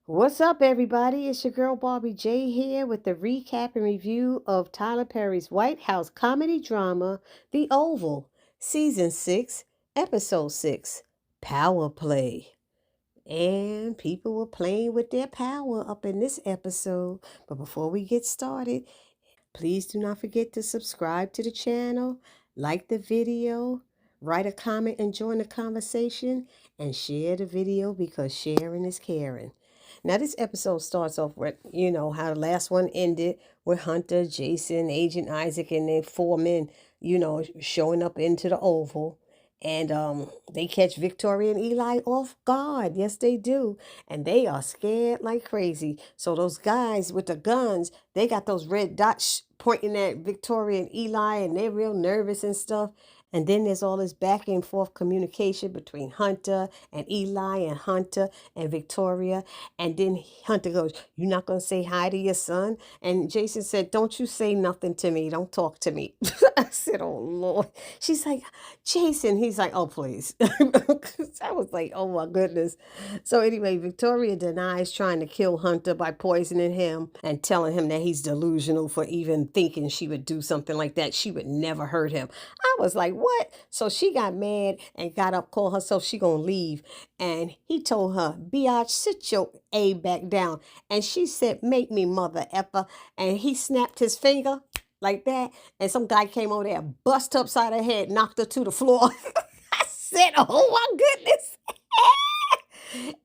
What's up, everybody? It's your girl Barbie J here with the recap and review of Tyler Perry's White House comedy drama, The Oval, Season 6, Episode 6, Power Play. And people were playing with their power up in this episode. But before we get started, please do not forget to subscribe to the channel, like the video, write a comment and join the conversation, and share the video because sharing is caring. Now, this episode starts off with, how the last one ended with Hunter, Jason, Agent Isaac, and their four men, showing up into the Oval. And they catch Victoria and Eli off guard. Yes, they do. And they are scared like crazy. So those guys with the guns, they got those red dots pointing at Victoria and Eli, and they're real nervous and stuff. And then there's all this back and forth communication between Hunter and Eli and Hunter and Victoria. And then Hunter goes, "You're not going to say hi to your son?" And Jason said, "Don't you say nothing to me. Don't talk to me." I said, "Oh, Lord." She's like, "Jason." He's like, "Oh, please." I was like, "Oh, my goodness." So anyway, Victoria denies trying to kill Hunter by poisoning him and telling him that he's delusional for even thinking she would do something like that. She would never hurt him. I was like, "What?" So she got mad and got up, called herself she gonna leave. And he told her, "Biatch, sit your A back down." And she said, "Make me, mother effer." And he snapped his finger like that. And some guy came over there, bust her upside her head, knocked her to the floor. I said, "Oh my goodness."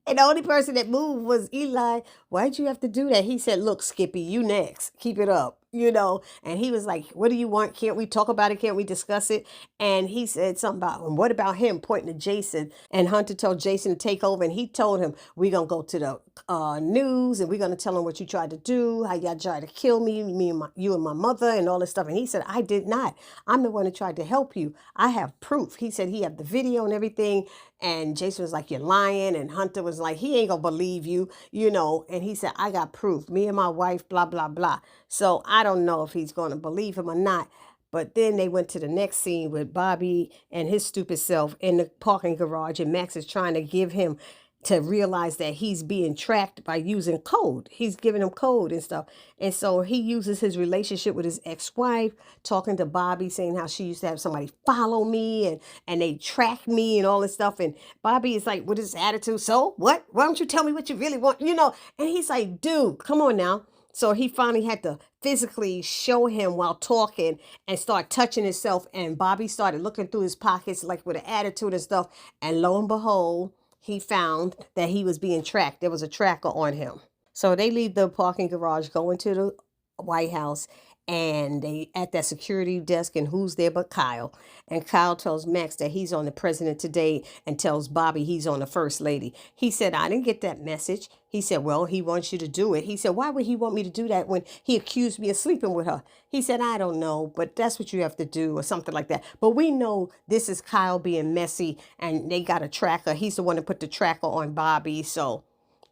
And the only person that moved was Eli. "Why'd you have to do that?" He said, "Look, Skippy, you next. Keep it up." And he was like, "What do you want? Can't we talk about it? Can't we discuss it?" And he said something about, "And what about him?" Pointing to Jason. And Hunter told Jason to take over. And he told him, "We're going to go to the news and we're going to tell them what you tried to do, how y'all tried to kill me and you and my mother and all this stuff." And he said, "I did not. I'm the one that tried to help you. I have proof." He said he had the video and everything. And Jason was like, "You're lying." And Hunter was like, "He ain't gonna believe you. And he said, "I got proof. Me and my wife, blah, blah, blah." So I don't know if he's gonna believe him or not. But then they went to the next scene with Bobby and his stupid self in the parking garage, and Max is trying to give him to realize that he's being tracked by using code. He's giving him code and stuff. And so he uses his relationship with his ex-wife, talking to Bobby, saying how she used to have somebody follow me and they track me and all this stuff. And Bobby is like, with his attitude, "So what? Why don't you tell me what you really want?" And he's like, "Dude, come on now." So he finally had to physically show him while talking and start touching himself. And Bobby started looking through his pockets like with an attitude and stuff. And lo and behold, he found that he was being tracked. There was a tracker on him. So they leave the parking garage, go into the White House, and they at that security desk, and who's there but Kyle? And Kyle tells Max that he's on the president today and tells Bobby he's on the first lady. He said, "I didn't get that message." He said, "Well, he wants you to do it." He said, "Why would he want me to do that when he accused me of sleeping with her?" He said, "I don't know, but that's what you have to do," or something like that. But we know this is Kyle being messy, and they got a tracker. He's the one that put the tracker on Bobby. So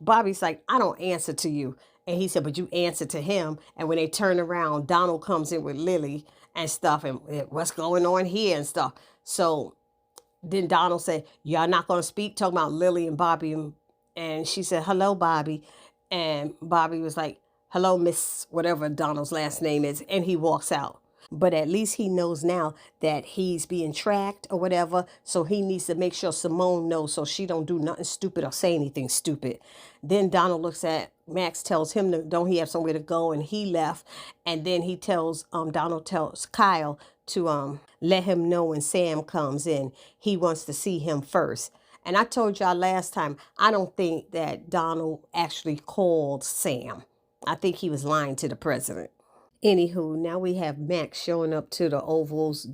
Bobby's like, "I don't answer to you." And he said, "But you answer to him." And when they turn around, Donald comes in with Lily and stuff, and what's going on here and stuff. So then Donald said, "Y'all not going to speak?" Talking about Lily and Bobby. And she said, "Hello, Bobby." And Bobby was like, "Hello, Miss whatever Donald's last name is." And he walks out. But at least he knows now that he's being tracked or whatever. So he needs to make sure Simone knows so she don't do nothing stupid or say anything stupid. Then Donald looks at Max, tells him to, don't he have somewhere to go? And he left. And then he tells, Donald tells Kyle to let him know when Sam comes in. He wants to see him first. And I told y'all last time, I don't think that Donald actually called Sam. I think he was lying to the president. Anywho, now we have Max showing up to the Oval's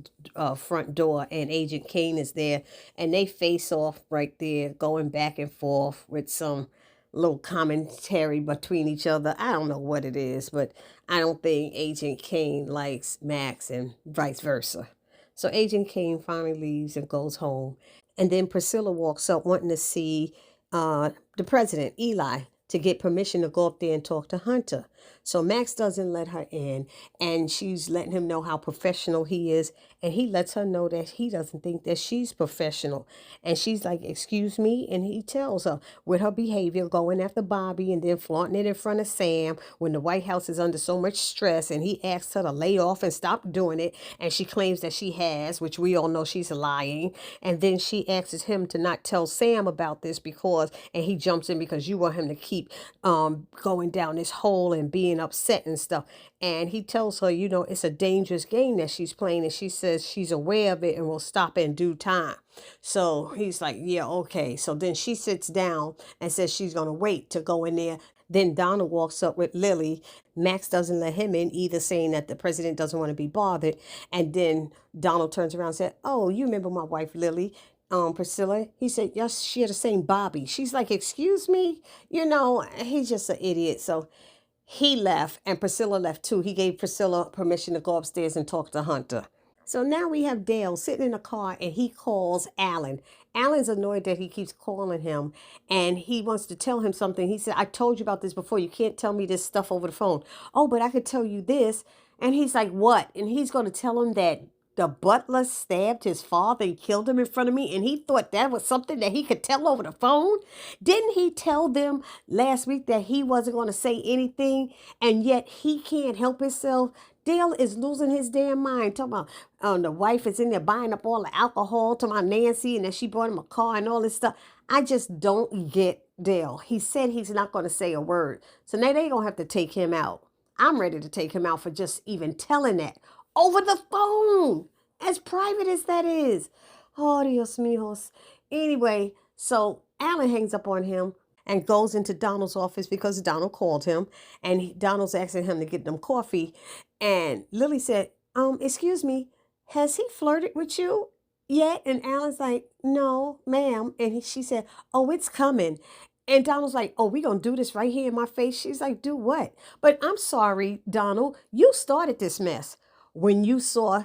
front door, and Agent Kane is there, and they face off right there, going back and forth with some little commentary between each other. I don't know what it is, but I don't think Agent Kane likes Max and vice versa. So Agent Kane finally leaves and goes home, and then Priscilla walks up wanting to see the president, Eli. to get permission to go up there and talk to Hunter. So Max doesn't let her in, and she's letting him know how professional he is, and he lets her know that he doesn't think that she's professional. And she's like, excuse me, and he tells her with her behavior, going after Bobby and then flaunting it in front of Sam when the White House is under so much stress, and he asks her to lay off and stop doing it, and she claims that she has, which we all know she's lying. And then she asks him to not tell Sam about this because, and he jumps in because you want him to keep going down this hole and being upset and stuff. And he tells her, you know, it's a dangerous game that she's playing, and she says she's aware of it and will stop in due time. So he's like, yeah, okay. So then she sits down and says she's going to wait to go in there. Then Donald walks up with Lily. Max doesn't let him in either, saying that the president doesn't want to be bothered. And then Donald turns around and said, oh, you remember my wife, Lily? Priscilla. He said, yes, she had the same Bobby. She's like, excuse me? You know, he's just an idiot. So he left, and Priscilla left too. He gave Priscilla permission to go upstairs and talk to Hunter. So now we have Dale sitting in a car, and he calls Alan. Alan's annoyed that he keeps calling him, and he wants to tell him something. He said, I told you about this before. You can't tell me this stuff over the phone. Oh, but I could tell you this. And he's like, what? And he's going to tell him that the butler stabbed his father and killed him in front of me, and he thought that was something that he could tell over the phone. Didn't he tell them last week that he wasn't going to say anything, and yet he can't help himself? Dale is losing his damn mind. Talking about the wife is in there buying up all the alcohol, to my Nancy, and then she bought him a car and all this stuff. I just don't get Dale. He said he's not going to say a word. So now they going to have to take him out. I'm ready to take him out for just even telling that over the phone, as private as that is. Oh, Dios míos. Anyway, so Alan hangs up on him and goes into Donald's office because Donald called him, and Donald's asking him to get them coffee. And Lily said, excuse me, has he flirted with you yet? And Alan's like, no, ma'am. And she said, oh, it's coming. And Donald's like, oh, we going to do this right here in my face? She's like, do what? But I'm sorry, Donald, you started this mess. When you saw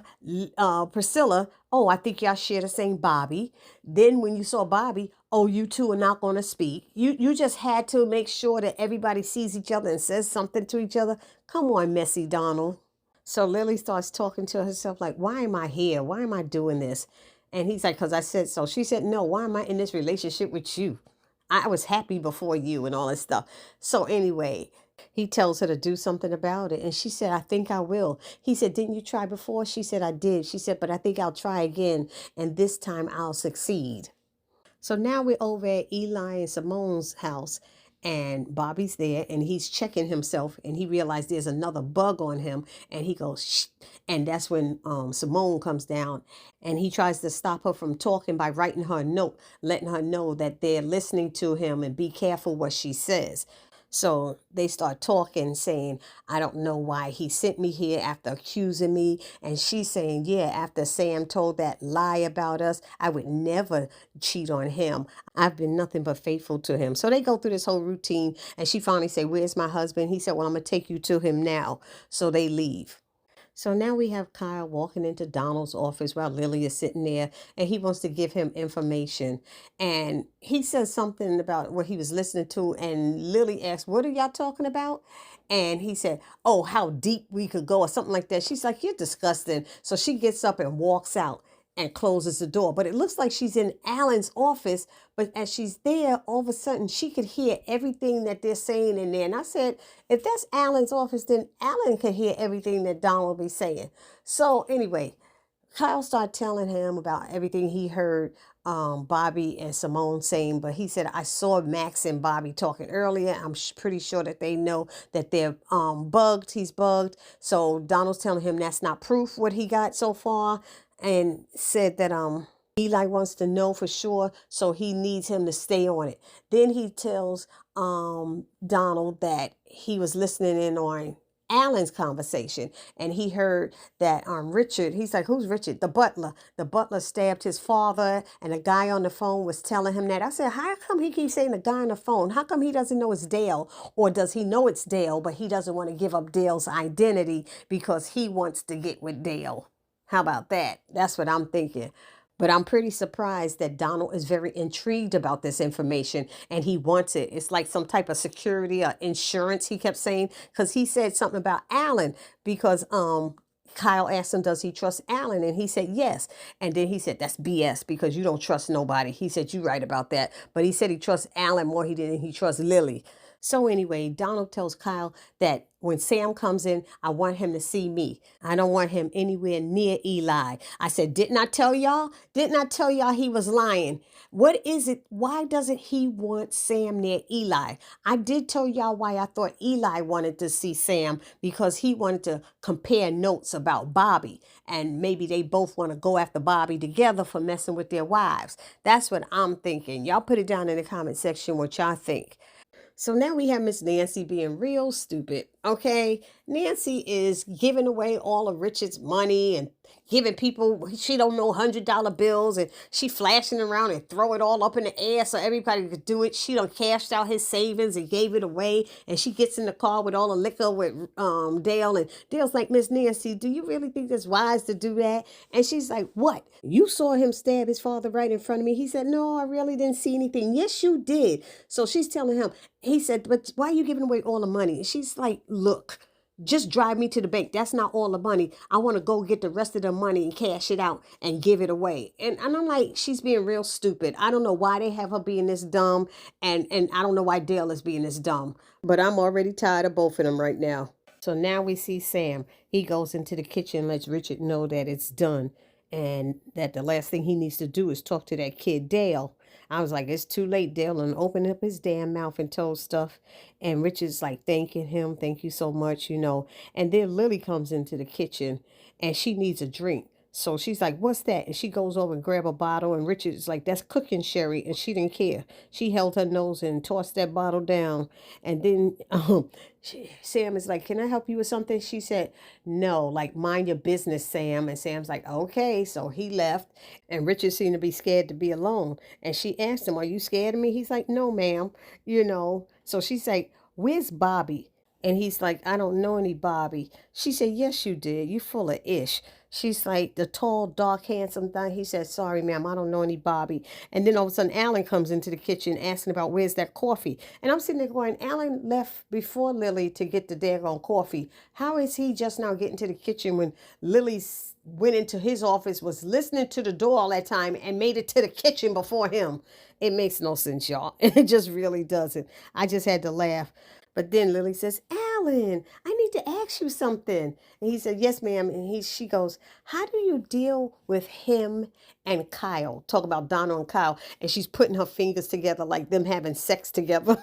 Priscilla, oh, I think y'all share the same Bobby. Then when you saw Bobby, oh, you two are not going to speak. You just had to make sure that everybody sees each other and says something to each other. Come on, messy Donald. So Lily starts talking to herself like, why am I here? Why am I doing this? And he's like, because I said so. She said, no, why am I in this relationship with you? I was happy before you and all this stuff. So anyway, he tells her to do something about it. And she said, I think I will. He said, didn't you try before? She said, I did. She said, but I think I'll try again. And this time I'll succeed. So now we're over at Eli and Simone's house, and Bobby's there, and he's checking himself, and he realized there's another bug on him, and he goes, shh. And that's when Simone comes down, and he tries to stop her from talking by writing her a note, letting her know that they're listening to him and be careful what she says. So they start talking, saying, I don't know why he sent me here after accusing me. And she's saying, yeah, after Sam told that lie about us, I would never cheat on him. I've been nothing but faithful to him. So they go through this whole routine, and she finally say, where's my husband? He said, well, I'm going to take you to him now. So they leave. So now we have Kyle walking into Donald's office while Lily is sitting there, and he wants to give him information. And he says something about what he was listening to, and Lily asks, what are y'all talking about? And he said, oh, how deep we could go or something like that. She's like, you're disgusting. So she gets up and walks out and closes the door. But it looks like she's in Alan's office. But as she's there, all of a sudden, she could hear everything that they're saying in there. And I said, if that's Alan's office, then Alan could hear everything that Donald will be saying. So anyway, Kyle started telling him about everything he heard Bobby and Simone saying, but he said, I saw Max and Bobby talking earlier. I'm pretty sure that they know that they're bugged. He's bugged. So Donald's telling him that's not proof what he got so far, and said that Eli wants to know for sure, so he needs him to stay on it. Then he tells Donald that he was listening in on Alan's conversation, and he heard that Richard, he's like, who's Richard? The butler. The butler stabbed his father, and the guy on the phone was telling him that. I said, how come he keeps saying the guy on the phone? How come he doesn't know it's Dale? Or does he know it's Dale, but he doesn't want to give up Dale's identity because he wants to get with Dale? How about that? That's what I'm thinking. But I'm pretty surprised that Donald is very intrigued about this information and he wants it. It's like some type of security or insurance, he kept saying, because he said something about Alan because Kyle asked him, does he trust Alan? And he said, yes. And then he said, that's BS because you don't trust nobody. He said, you're right about that. But he said he trusts Alan more than he trusts Lily. So anyway, Donald tells Kyle that when Sam comes in, I want him to see me. I don't want him anywhere near Eli. I said, didn't I tell y'all? Didn't I tell y'all he was lying? What is it? Why doesn't he want Sam near Eli? I did tell y'all why I thought Eli wanted to see Sam, because he wanted to compare notes about Bobby. And maybe they both want to go after Bobby together for messing with their wives. That's what I'm thinking. Y'all put it down in the comment section what y'all think. So now we have Miss Nancy being real stupid. Okay. Nancy is giving away all of Richard's money and giving people, she don't know, $100 bills, and she flashing around and throw it all up in the air so everybody could do it. She done cashed out his savings and gave it away. And she gets in the car with all the liquor with Dale, and Dale's like, Miss Nancy, do you really think it's wise to do that? And she's like, what? You saw him stab his father right in front of me. He said, no, I really didn't see anything. Yes, you did. So she's telling him, he said, but why are you giving away all the money? And she's like, look, just drive me to the bank. That's not all the money. I want to go get the rest of the money and cash it out and give it away. And I'm like, she's being real stupid. I don't know why they have her being this dumb. And I don't know why Dale is being this dumb. But I'm already tired of both of them right now. So now we see Sam. He goes into the kitchen and lets Richard know that it's done, and that the last thing he needs to do is talk to that kid, Dale. I was like, it's too late, Dale, and opened up his damn mouth and told stuff. And Richard's like thanking him, thank you so much, you know. And then Lily comes into the kitchen and she needs a drink. So she's like, what's that? And she goes over and grab a bottle, and Richard's like, that's cooking sherry. And she didn't care. She held her nose and tossed that bottle down. And then Sam is like, can I help you with something? She said, no, like, mind your business, Sam. And Sam's like, okay. So he left, and Richard seemed to be scared to be alone. And she asked him, are you scared of me? He's like, no, ma'am. You know, so she's like, where's Bobby? And he's like, I don't know any Bobby. She said, yes, you did. You full of ish. She's like, the tall, dark, handsome thing. He said, sorry, ma'am, I don't know any Bobby. And then all of a sudden, Alan comes into the kitchen asking about where's that coffee. And I'm sitting there going, Alan left before Lily to get the daggone coffee. How is he just now getting to the kitchen when Lily went into his office, was listening to the door all that time, and made it to the kitchen before him? It makes no sense, y'all. It just really doesn't. I just had to laugh. But then Lily says, Alan, I need to ask you something. And he said, yes, ma'am. And she goes, how do you deal with him and Kyle? Talk about Donna and Kyle. And she's putting her fingers together like them having sex together.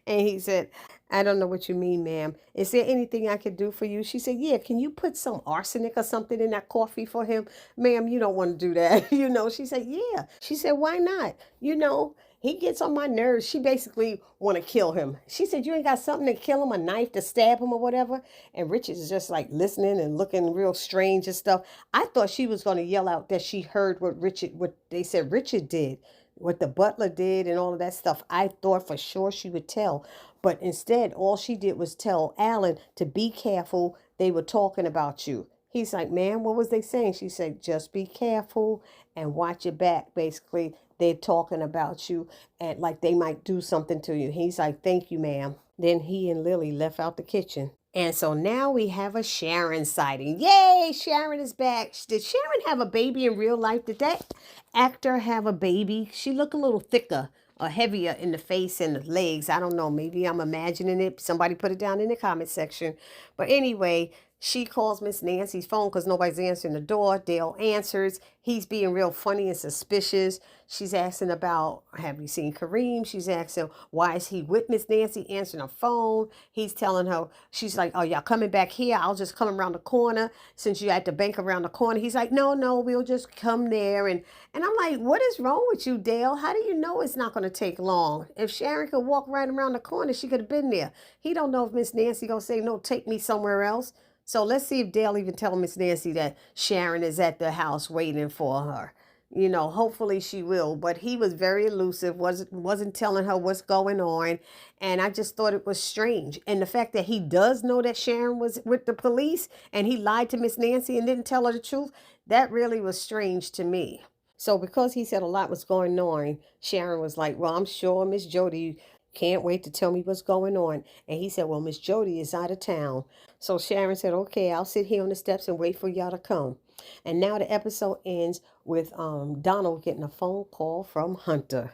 And he said, I don't know what you mean, ma'am. Is there anything I could do for you? She said, yeah, can you put some arsenic or something in that coffee for him? Ma'am, you don't want to do that. You know, she said, yeah. She said, why not? You know, he gets on my nerves. She basically want to kill him. She said, you ain't got something to kill him, a knife to stab him or whatever? And Richard is just like listening and looking real strange and stuff. I thought she was going to yell out that she heard what they said Richard did, what the butler did and all of that stuff. I thought for sure she would tell. But instead, all she did was tell Alan to be careful. They were talking about you. He's like, man, what was they saying? She said, just be careful and watch your back. Basically, they're talking about you and like they might do something to you. He's like, thank you, ma'am. Then he and Lily left out the kitchen. And so now we have a Sharon sighting. Yay, Sharon is back. Did Sharon have a baby in real life? Did that actor have a baby? She looked a little thicker or heavier in the face and the legs. I don't know. Maybe I'm imagining it. Somebody put it down in the comment section. But anyway, she calls Miss Nancy's phone because nobody's answering the door. Dale answers. He's being real funny and suspicious. She's asking about, have you seen Kareem? She's asking, why is he with Miss Nancy answering her phone? He's telling her, she's like, oh, y'all coming back here? I'll just come around the corner since you're at the bank around the corner. He's like, no, we'll just come there. And I'm like, what is wrong with you, Dale? How do you know it's not going to take long? If Sharon could walk right around the corner, she could have been there. He don't know if Miss Nancy going to say, no, take me somewhere else. So let's see if Dale even tell Miss Nancy that Sharon is at the house waiting for her. You know, hopefully she will. But he was very elusive, wasn't telling her what's going on. And I just thought it was strange. And the fact that he does know that Sharon was with the police and he lied to Miss Nancy and didn't tell her the truth, that really was strange to me. So because he said a lot was going on, Sharon was like, well, I'm sure Miss Jody can't wait to tell me what's going on. And he said, well, Miss Jody is out of town. So Sharon said, okay, I'll sit here on the steps and wait for y'all to come. And now the episode ends with Donald getting a phone call from Hunter,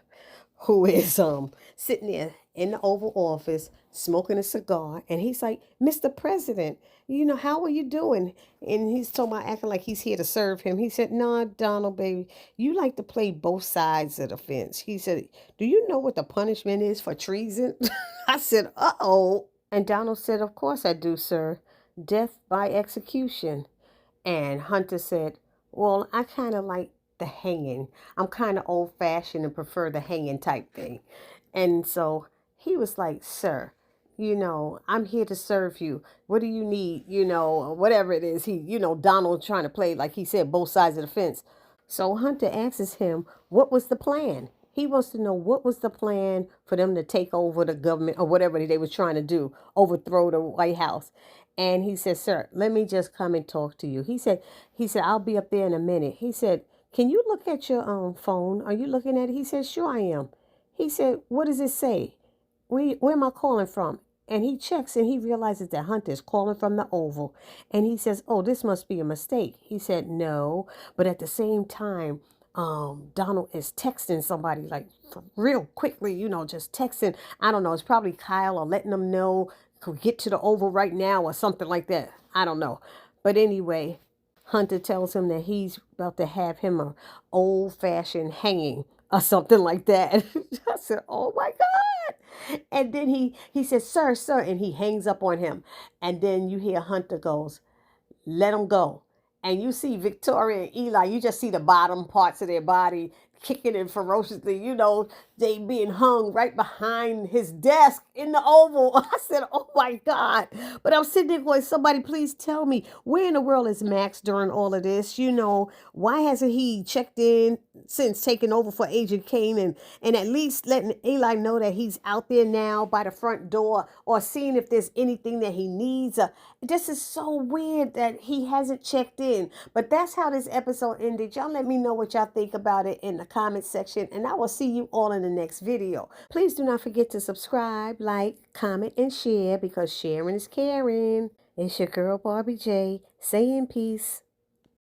who is sitting there in the Oval Office smoking a cigar, and he's like, Mr. President, how are you doing? And he's talking about acting like he's here to serve him. He said, no, Donald, baby, you like to play both sides of the fence. He said, do you know what the punishment is for treason? I said, uh-oh. And Donald said, of course I do, sir. Death by execution. And Hunter said, well, I kind of like the hanging. I'm kind of old fashioned and prefer the hanging type thing. And so he was like, sir, I'm here to serve you. What do you need? Whatever it is. Donald trying to play, like he said, both sides of the fence. So Hunter asks him, what was the plan? He wants to know what was the plan for them to take over the government or whatever they was trying to do, overthrow the White House. And he said, sir, let me just come and talk to you. He said, I'll be up there in a minute. He said, can you look at your phone? Are you looking at it? He said, sure I am. He said, what does it say? Where am I calling from? And he checks and he realizes that Hunter is calling from the Oval. And he says, oh, this must be a mistake. He said, no. But at the same time, Donald is texting somebody like real quickly, just texting. I don't know. It's probably Kyle or letting them know could get to the Oval right now or something like that. I don't know. But anyway, Hunter tells him that he's about to have him a old-fashioned hanging or something like that. I said, oh my God. And then he says, sir, and he hangs up on him. And then you hear Hunter goes, let him go. And you see Victoria and Eli, you just see the bottom parts of their body kicking and ferociously, they being hung right behind his desk in the Oval. I said, oh my God. But I'm sitting there going, somebody please tell me, where in the world is Max during all of this? Why hasn't he checked in since taking over for Agent Kane and at least letting Eli know that he's out there now by the front door or seeing if there's anything that he needs? This is so weird that he hasn't checked in. But that's how this episode ended. Y'all let me know what y'all think about it in the comment section, and I will see you all in the next video. Please do not forget to subscribe, like, comment, and share because sharing is caring. It's your girl Barbie J saying peace.